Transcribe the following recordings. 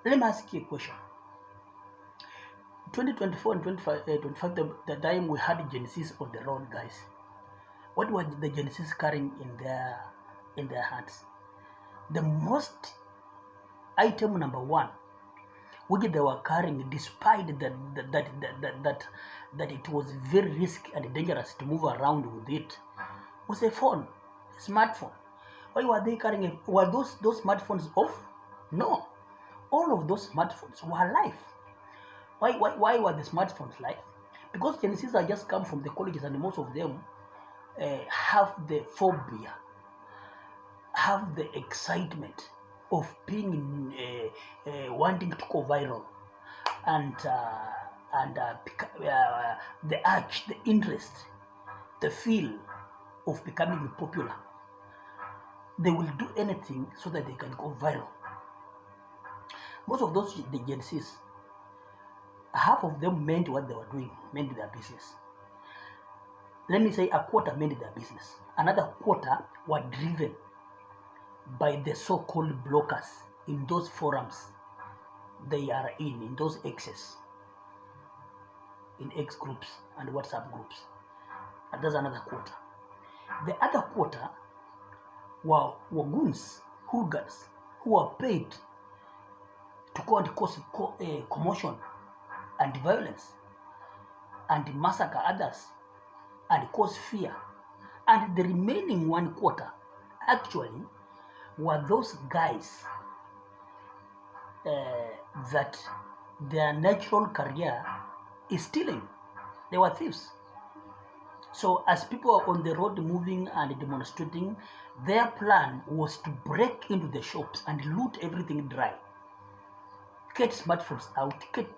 Let me ask you a question. 2024 and 25, the time we had Gen Zs on the road, guys. What were the Gen Zs carrying in their hands? The most item number one, which they were carrying, despite that it was very risky and dangerous to move around with it, was a phone, a smartphone. Why were they carrying it? Were those smartphones off? No. All of those smartphones were live. Why were the smartphones live? Because Gen Zs are just come from the colleges, and most of them have the phobia, have the excitement of being wanting to go viral, and the urge, the interest, the feel of becoming popular. They will do anything so that they can go viral. Most of those the Gen Zs, half of them meant what they were doing, meant their business. Let me say a quarter meant their business. Another quarter were driven by the so-called blockers in those forums they are in those X's, in X groups and WhatsApp groups. And that's another quarter. The other quarter were goons, hooligans, who were paid to go and cause commotion and violence and massacre others and cause fear. And the remaining one quarter actually were those guys that their natural career is stealing. They were thieves. So as people are on the road moving and demonstrating, their plan was to break into the shops and loot everything dry. Get smartphones out, get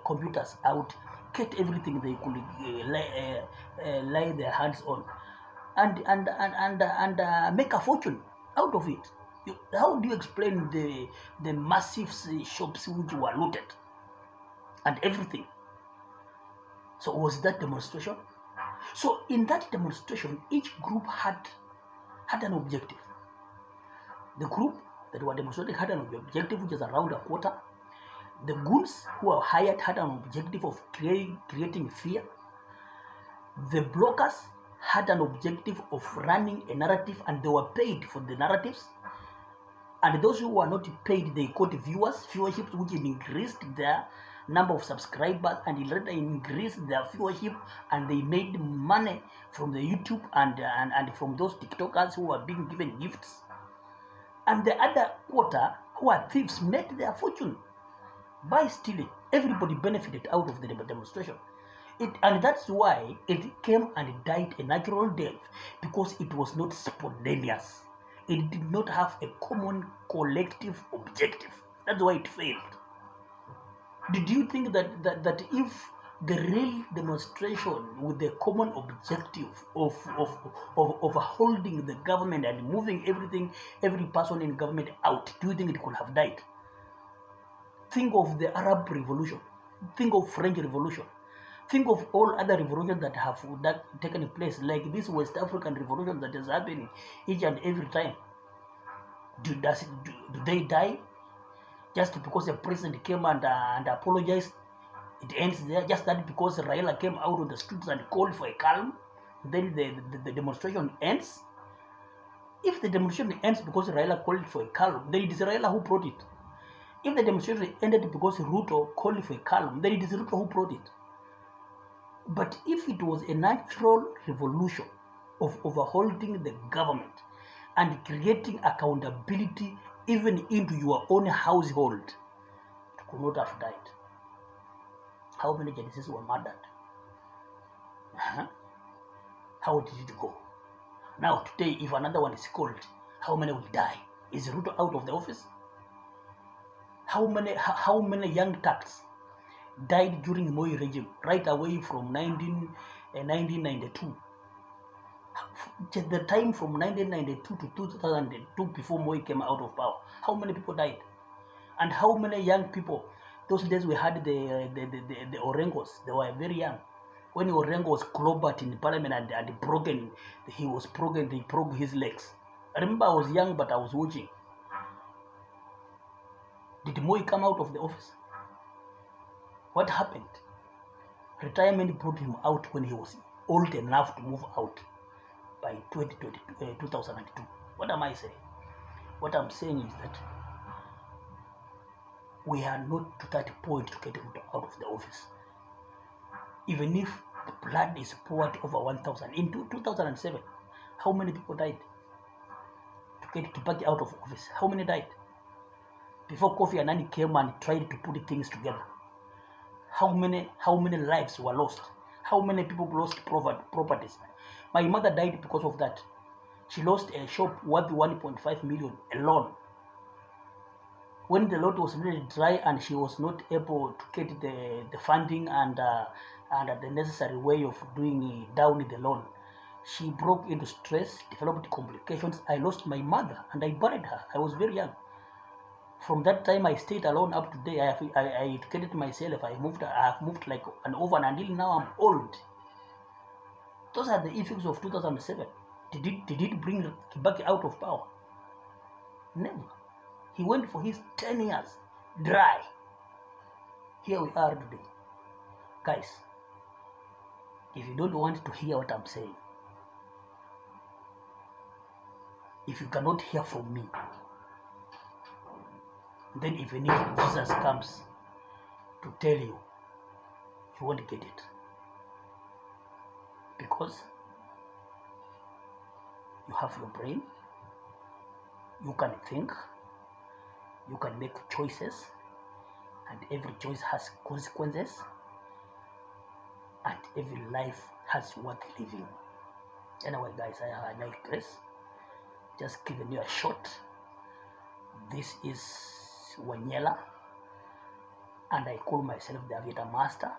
computers out, get everything they could lay their hands on, and make a fortune out of it. How do you explain the massive shops which were looted and everything? So was that demonstration? So in that demonstration, each group had an objective. The group that were demonstrating had an objective which is around a quarter. The goons who were hired had an objective of creating fear. The blockers had an objective of running a narrative, and they were paid for the narratives. And those who were not paid, they got viewership, which increased their number of subscribers, and later increased their viewership, and they made money from the YouTube and from those TikTokers who were being given gifts. And the other quarter, who are thieves, made their fortune by stealing. Everybody benefited out of the demonstration. And that's why it came and died a natural death, because it was not spontaneous. It did not have a common collective objective. That's why it failed. Did you think that if the real demonstration with the common objective of holding the government and moving every person in government out, do you think it could have died? Think of the Arab Revolution. Think of French Revolution. Think of all other revolutions that have taken place, like this West African revolution that is happening each and every time. Do they die just because the president came and apologized? It ends there. Just that because Raila came out on the streets and called for a calm, then the demonstration ends? If the demonstration ends because Raila called for a calm, then it is Raila who brought it. If the demonstration ended because Ruto called for a calm, then it is Ruto who brought it. But if it was a natural revolution of overholding the government and creating accountability even into your own household, it could not have died. How many Gen Zs were murdered? How did it go? Now today, if another one is called, how many will die? Is Ruto out of the office? How many young Turks died during Moi regime, right away from 1992? The time from 1992 to 2002, before Moi came out of power, how many people died? And how many young people? Those days we had the Orengos. They were very young. When Orengo was clobbered in parliament and broken, they broke his legs. I remember I was young, but I was watching. Did Moi come out of the office? What happened? Retirement brought him out when he was old enough to move out by 2002. What am I saying? What I'm saying is that we are not to that point to get him out of the office. Even if the blood is poured over 1,000. In 2007, how many people died to get Kibaki out of office? How many died? Before Kofi Annan came and tried to put things together, how many lives were lost? How many people lost properties? My mother died because of that. She lost a shop worth 1.5 million alone. When the lot was really dry and she was not able to get the funding and the necessary way of doing down the loan, she broke into stress, developed complications. I lost my mother and I buried her. I was very young. From that time, I stayed alone up to today. I educated myself. I have moved like an orphan until now I'm old. Those are the effects of 2007. Did it bring Kibaki out of power? Never. He went for his 10 years dry. Here we are today. Guys, if you don't want to hear what I'm saying, if you cannot hear from me, then even if Jesus comes to tell you, you won't get it. Because you have your brain, you can think, you can make choices, and every choice has consequences, and every life has worth living. Anyway, guys, I like this. Just giving you a shot. This is Wanyela, and I call myself the Aviator Master,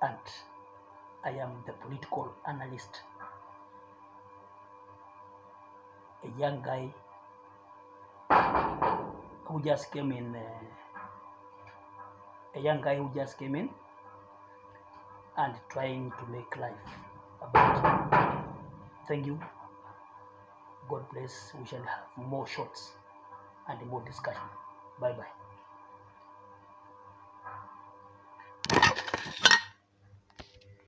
and I am the political analyst, a young guy who just came in, and trying to make life about it. Thank you. God bless. We shall have more shots and more discussion. Bye bye.